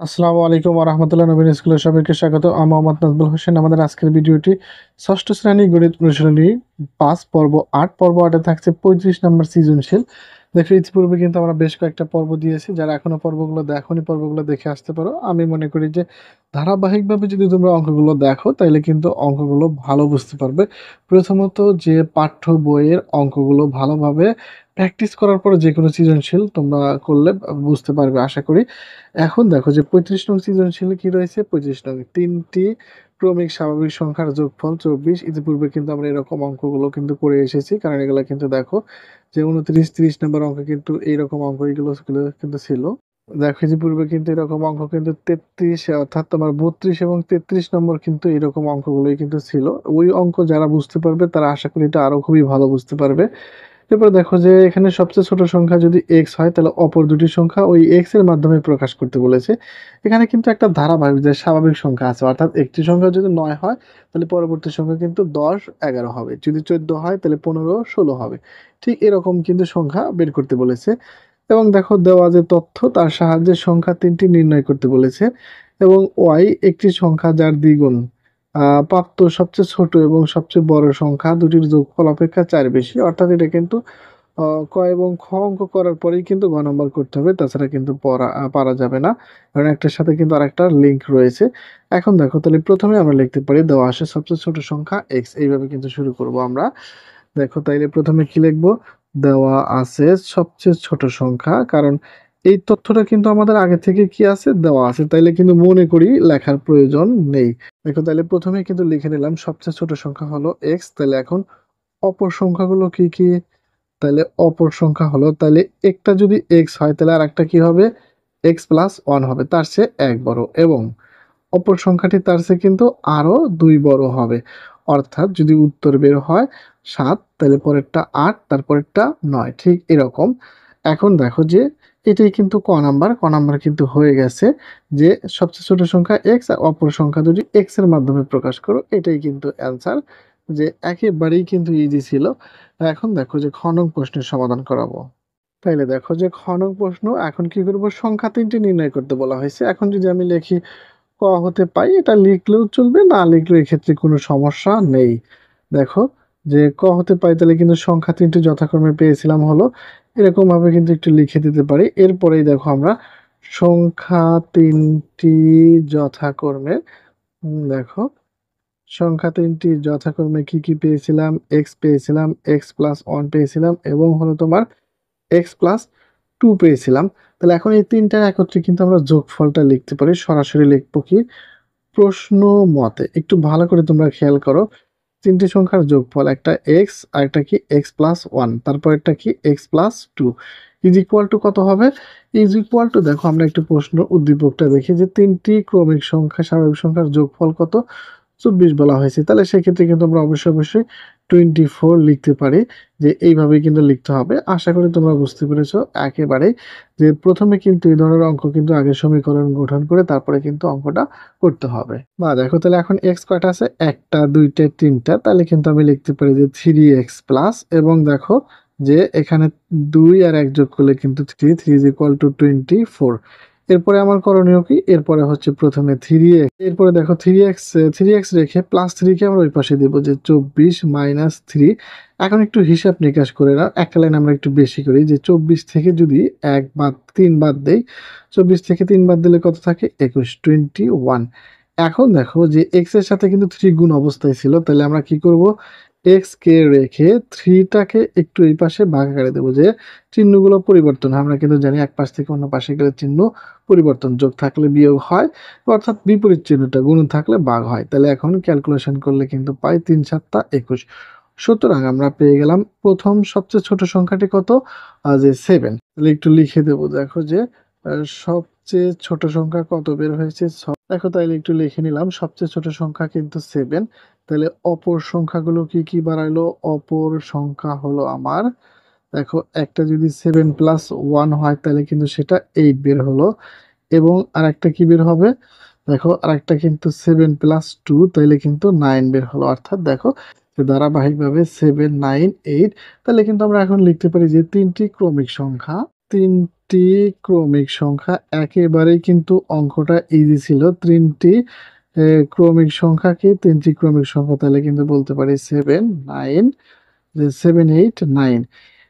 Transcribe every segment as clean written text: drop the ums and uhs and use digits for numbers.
আসসালামু আলাইকুম ওয়া রাহমাতুল্লাহ। নবীন স্কুলের সবাইকে স্বাগত। আমি মোহাম্মদ নাজমুল হোসেন। আমাদের আজকের ভিডিওটি ষষ্ঠ শ্রেণী গণিত অনুশীলনী ৫ পর্ব ৮ পর্ব ৮ থাকছে ৩৫ নম্বর সৃজনশীল। দেখো ইতিপূর্বে কিন্তু আমরা বেশ কয়েকটা পর্ব দিয়েছি। যারা এখনো পর্বগুলো দেখোনি পর্বগুলো দেখে আসতে পারো। আমি মনে করি যে ধারাবাহিকভাবে যদি তোমরা অঙ্কগুলো দেখো তাইলে কিন্তু অঙ্কগুলো ভালো বুঝতে পারবে। প্রথমত যে পাঠ্য বইয়ের অঙ্কগুলো ভালোভাবে প্র্যাকটিস করার পরে যেকোনো সৃজনশীল তোমরা করলে বুঝতে পারবে আশা করি। এখন দেখো যে ৩৫ নং সৃজনশীলে কি রয়েছে? ২৫ নং ৩টি ক্রমিক স্বাভাবিক সংখ্যার যোগফল ২৪। ইতিপূর্বে কিন্তু আমরা এরকম অঙ্কগুলো কিন্তু করে এসেছি। কারণ এগুলা কিন্তু দেখো যে ২৯, ৩০ নম্বর অঙ্ক কিন্তু এইরকম অঙ্ক এগুলো কিন্তু ছিল। দেখো ইতিপূর্বে কিন্তু এরকম অঙ্ক কিন্তু ৩৩ অর্থাৎ তোমার ৩২ এবং ৩৩ নম্বর কিন্তু এরকম অঙ্কগুলোই কিন্তু ছিল। ওই অঙ্ক যারা বুঝতে পারবে তারা আশা করি এটা আরো খুবই ভালো বুঝতে পারবে। এরপর দেখো যে এখানে সবচেয়ে ছোট সংখ্যা যদি x হয় তাহলে অপর দুটি সংখ্যা ওই x এর মাধ্যমে প্রকাশ করতে বলেছে। এখানে কিন্তু একটা ধারাবাহিক যে স্বাভাবিক সংখ্যা আছে, অর্থাৎ একটি সংখ্যা যদি ৯ হয় তাহলে পরবর্তী সংখ্যা কিন্তু ১০, ১১ হবে। যদি ১৪ হয় তাহলে ১৫, ১৬ হবে। ঠিক এরকম কিন্তু সংখ্যা বের করতে বলেছে। এবং দেখো দেওয়া যে তথ্য তার সাহায্যে সংখ্যা ৩টি নির্ণয় করতে বলেছে। এবং y একটি সংখ্যা যার দ্বিগুণ প্রাপ্ত সবচেয়ে ছোট এবং সবচেয়ে বড় সংখ্যা দুটির যোগফল অপেক্ষা ৪ বেশি। অর্থাৎ এটা কিন্তু ক এবং খ অঙ্ক করার পরেই কিন্তু গ নম্বর করতে হবে। তাছাড়া কিন্তু পারা যাবে না। কারণ একটার সাথে কিন্তু আরেকটার লিঙ্ক রয়েছে। এখন দেখো তাহলে ১ম এ আমরা লিখতে পারি দেওয়া আছে সবচেয়ে ছোট সংখ্যা x, এইভাবে কিন্তু শুরু করব আমরা। দেখো তাইলে ১ম এ কি লিখব? দেওয়া আছে সবচেয়ে ছোট সংখ্যা। কারণ এই তথ্যটা কিন্তু আমাদের আগে থেকে কি আছে? দেওয়া আছে। তাইলে কিন্তু মনে করি লেখার প্রয়োজন নেই। দেখো তাইলে ১ম এই কিন্তু লিখে নিলাম সবচেয়ে ছোট সংখ্যা হলো x। তাইলে এখন অপর সংখ্যাগুলো কি, কি? তাইলে অপর সংখ্যা হলো, তাইলে একটা যদি x হয় তাহলে আরেকটা কি হবে? x প্লাস 1 হবে। তার চেয়ে ১ বড়, এবং অপর সংখ্যাটি তার চেয়ে কিন্তু আরো ২ বড় হবে। অর্থাৎ যদি উত্তর বের হয় ৭, তাহলে পরেরটা ৮, তারপরেরটা ৯। ঠিক এরকম। এখন দেখো যে এটাই কিন্তু ক নাম্বার কিন্তু হয়ে গেছে যে সবচেয়ে ছোট সংখ্যা x আর অপর সংখ্যা দুটি x এর মাধ্যমে প্রকাশ করো। এটাই কিন্তু অ্যান্সার, যে একেবারেই কিন্তু ইজি ছিল। এখন দেখো যে খ নং প্রশ্নের সমাধান করাবো। তাইলে দেখো যে খ নং প্রশ্ন, এখন কি করব? সংখ্যা ৩টি নির্ণয় করতে বলা হয়েছে। এখন যদি আমি লিখি ক হতে পাই, এটা লিখলেও চলবে, না লিখলেও এক্ষেত্রে কোনো সমস্যা নেই। দেখো যে ক হতে পাই তাহলে কিন্তু সংখ্যা ৩টি যথাক্রমে পেয়েছিলাম হলো এরকমভাবে কিন্তু একটু লিখে দিতে পারি। এরপরেই দেখো আমরা সংখ্যা ৩টি যথাক্রমে দেখো সংখ্যা ৩টি যথাক্রমে কি, কি পেয়েছিলাম? x পেয়েছিলাম, x প্লাস 1 পেয়েছিলাম, এবং হলো তোমার x প্লাস 2 পেয়েছিলাম। তাহলে এখন এই ৩টার একত্রে কিন্তু আমরা যোগফলটা লিখতে পারি। সরাসরি লিখবো কি? প্রশ্ন মতে একটু ভালো করে তোমরা খেয়াল করো। ৩টি সংখ্যার যোগফল, একটা x আরেকটা কি x প্লাস 1, তারপরেরটা কি x plus 2 is equal to কত হবে? ইজ ইকুয়াল টু, দেখো আমরা একটু প্রশ্ন উদ্দীপকটা দেখি যে ৩টি ক্রমিক সংখ্যা স্বাভাবিক সংখ্যার যোগফল কত? ২৪ বলা হয়েছে। তাহলে সেক্ষেত্রে কিন্তু আমরা অবশ্যই 24 লিখতে পারি, যে এইভাবেই কিন্তু লিখতে হবে। আশা করি তোমরা বুঝতে পেরেছো একেবারেই, যে ১ম এ কিন্তু এই ধরনের অঙ্ক কিন্তু আগে সমীকরণ গঠন করে তারপরে কিন্তু অঙ্কটা করতে হবে। বা দেখো তাহলে এখন x কয়টা আছে? ১টা, ২টা, ৩টা। তাহলে কিন্তু আমি লিখতে পারি যে 3x প্লাস, এবং দেখো যে এখানে ২ আর ১ যোগ করলে কিন্তু 3, 3 ইজ ইকুয়াল টু 24। এরপরে আমার করণীয় কি? এরপরে হচ্ছে প্রথমে 3x, এরপরে দেখো 3x রেখে প্লাস 3 কে আমরা ওই পাশে দেব, যে 24 মাইনাস 3। এখন একটু হিসাব নিকাশ করে নাও। একটা লাইন আমরা একটু বেশি করি, যে 24 থেকে যদি ১ বাদ ৩ বাদ দেই, ২৪ থেকে ৩ বাদ দিলে কত থাকে? ২১, 21। এখন দেখো যে x এর সাথে কিন্তু 3 গুণ অবস্থায় ছিল। তাহলে আমরা কি করব? x কে রেখে 3 টাকে একটু এই পাশে ভাগাকারে দেব, যে চিহ্নগুলো পরিবর্তন হয়। আমরা কিন্তু জানি এক পাশ থেকে অন্য পাশে গেলে চিহ্ন পরিবর্তন, যোগ থাকলে বিয়োগ হয়, অর্থাৎ বিপরীত চিহ্নটা গুণ থাকলে ভাগ হয়। তাহলে এখন ক্যালকুলেশন করলে কিন্তু পাই ৩ × ৭ = ২১। সুতরাং আমরা পেয়ে গেলাম প্রথম সবচেয়ে ছোট সংখ্যাটি কত? যে 7। তাহলে একটু লিখে দেব, দেখো যে সবচেয়ে ছোট সংখ্যা কত বের হয়েছে? দেখো তাইলে একটু লিখে নিলাম, সবচেয়ে ছোট সংখ্যা কিন্তু 7। তাহলে অপর সংখ্যাগুলো কি, কি বাড়াইলো? অপর সংখ্যা হলো আমার, দেখো একটা যদি 7 প্লাস 1 হয় তাহলে কিন্তু সেটা 8 বের হলো, এবং আরেকটা কি বের হবে? দেখো আরেকটা কিন্তু 7 প্লাস 2, তাইলে কিন্তু 9 বের হলো। অর্থাৎ দেখো যে ধারাবাহিকভাবে 7, 9, 8। তাহলে কিন্তু আমরা এখন লিখতে পারি যে 3টি ক্রমিক সংখ্যা, ৩ 3টি ক্রমিক সংখ্যা, একেবারেই কিন্তু অঙ্কটা ইজি ছিল। 3টি ক্রমিক সংখ্যা কি? 3টি ক্রমিক সংখ্যা, তাহলে কিন্তু বলতে পারি 7, 9, 7, 8, 9।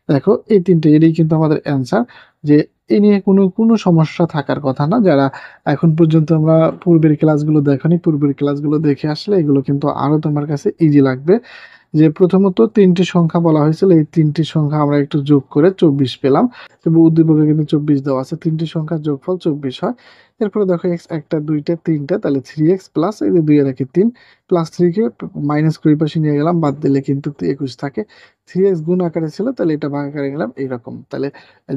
দেখো এই তিনটে, এটাই কিন্তু আমাদের অ্যান্সার। যে এ নিয়ে কোনো সমস্যা থাকার কথা না। যারা এখন পর্যন্ত আমরা পূর্বের ক্লাসগুলো দেখোনি, পূর্বের ক্লাসগুলো দেখে আসলে এগুলো কিন্তু আরো তোমার কাছে ইজি লাগবে। যে প্রথমত 3টি সংখ্যা বলা হয়েছিল, এই 3টি সংখ্যা আমরা একটু যোগ করে 24 পেলাম। এবং উদ্দীপকে কিন্তু 24 দেওয়া আছে, 3টি সংখ্যার যোগফল 24 হয়। এরপরে দেখো x একটা, দুইটা, তিনটা, তাহলে 3x প্লাস এই যে 2 এর একে 3 প্লাস 3 কে মাইনাস করে পাশে নিয়ে গেলাম, বাদ দিলে কিন্তু 21 থাকে। 3x গুণ আকারে ছিল, তাহলে এটা ভাগ আকারে গেলাম এইরকম। তাহলে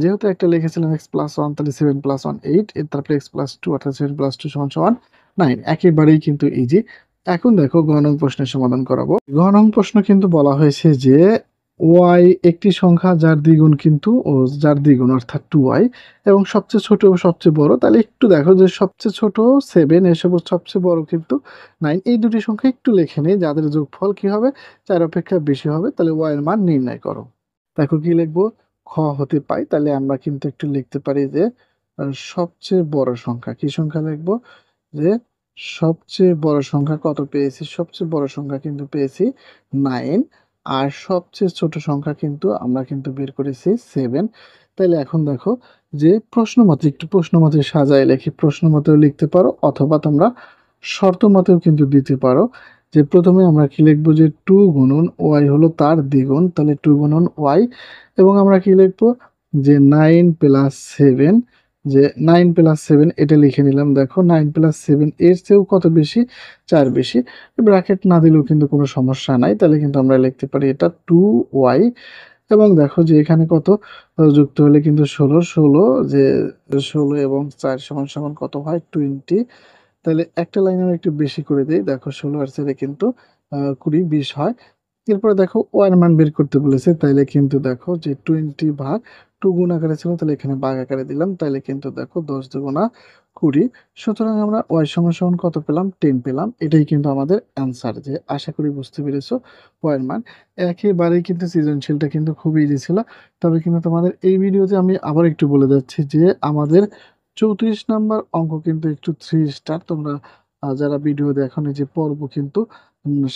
যেহেতু একটা লিখেছিলাম x প্লাস 1, তাহলে 7 প্লাস 1 8, তারপরে x প্লাস 2 অর্থাৎ 7 প্লাস 2 সমান সমান 9। একেবারেই কিন্তু ইজি। এখন দেখো গ নং প্রশ্নের সমাধান করাবো। গ নং প্রশ্ন কিন্তু বলা হয়েছে যে y একটি সংখ্যা যার দ্বিগুণ কিন্তু যার দ্বিগুণ অর্থাৎ 2y এবং সবচেয়ে ছোট ও সবচেয়ে বড়। তাহলে একটু দেখো যে সবচেয়ে ছোট 7, এসব সবচেয়ে বড় কিন্তু 9। এই দুটি সংখ্যা একটু লিখে নেই, যাদের যোগফল কি হবে 4 অপেক্ষা বেশি হবে। তাহলে y এর মান নির্ণয় করো। দেখো কি লিখবো, খ হতে পাই। তাহলে আমরা কিন্তু একটু লিখতে পারি যে সবচেয়ে বড় সংখ্যা, কি সংখ্যা লিখবো, যে সবচেয়ে বড় সংখ্যা কত পেয়েছি? সবচেয়ে বড় সংখ্যা কিন্তু পেয়েছি 9, আর সবচেয়ে ছোট সংখ্যা কিন্তু আমরা কিন্তু বের করেছি 7। তাইলে এখন দেখো যে প্রশ্ন মতে, একটু প্রশ্ন মতে সাজায় লিখি, প্রশ্ন মতেও লিখতে পারো অথবা তোমরা শর্ত মতেও কিন্তু দিতে পারো। যে প্রথমে আমরা কি লিখবো, যে 2 গুণন y হলো তার দ্বিগুণ, তাহলে 2 গুণন y। এবং আমরা কি লিখবো, যে 9 প্লাস 7, যে 9 প্লাস 7 এটা লিখে নিলাম। দেখো 9 প্লাস 7 এর চেয়েও কত বেশি? 4 বেশি। ব্র্যাকেট না দিলেও কিন্তু কোনো সমস্যা নাই, তাহলে কিন্তু আমরা লিখতে পারি এটা 2y। এবং দেখো যে এখানে কত যুক্ত হলে কিন্তু 16, যে 16 এবং 4 সমান সমান কত হয়? 20। তাহলে একটা লাইন আমরা একটু বেশি করে দেই। দেখো 16 আর 4 কিন্তু 20, 20 হয়। এরপরে দেখো y এর মান বের করতে বলেছে, তাইলে কিন্তু দেখো যে 20 ভাগ 2 গুণ আকারে ছিল, তাহলে এখানে ভাগ আকারে দিলাম। তাইলে কিন্তু দেখো 10 দুগুণা 20। সুতরাং আমরা y সমান সমান কত পেলাম? 10 পেলাম। এটাই কিন্তু আমাদের অ্যান্সার। যে আশা করি বুঝতে পেরেছো y এর মান। একেবারেই কিন্তু সৃজনশীলটা কিন্তু খুবই ইজি ছিল। তবে কিন্তু তোমাদের এই ভিডিওতে আমি আবার একটু বলে যাচ্ছি যে আমাদের 34 নাম্বার অঙ্ক কিন্তু একটু 3 স্টার। তোমরা যারা ভিডিও দেখোনি, যে পর্ব কিন্তু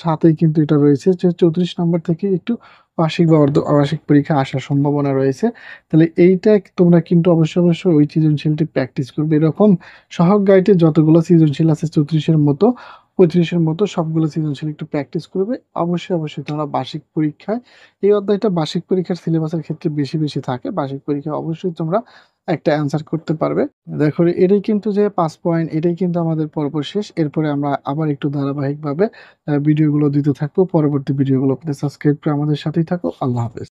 সাথেই কিন্তু এটা রয়েছে যে 34 নাম্বার থেকে একটু বার্ষিক বা অর্ধবার্ষিক পরীক্ষা আসার সম্ভাবনা রয়েছে। তাহলে এইটা তোমরা কিন্তু অবশ্যই ওই সৃজনশীলটি প্র্যাকটিস করবে। এরকম সহজ গাইডে যতগুলো সৃজনশীল আছে 34-এর মতো, 35-এর মতো সবগুলো সৃজনশীল একটু প্র্যাকটিস করবে। অবশ্যই তোমরা বার্ষিক পরীক্ষায়, এই অধ্যায়টা বার্ষিক পরীক্ষার সিলেবাসের ক্ষেত্রে বেশি থাকে। বার্ষিক পরীক্ষায় অবশ্যই তোমরা একটা অ্যান্সার করতে পারবে। দেখো এটাই কিন্তু যে 5 পয়েন্ট, এটাই কিন্তু আমাদের পর্ব শেষ। এরপরে আমরা আবার একটু ধারাবাহিকভাবে ভিডিওগুলো দিতে থাকবো। পরবর্তী ভিডিওগুলো পেতে সাবস্ক্রাইব করে আমাদের সাথেই থাকো। আল্লাহ হাফেজ।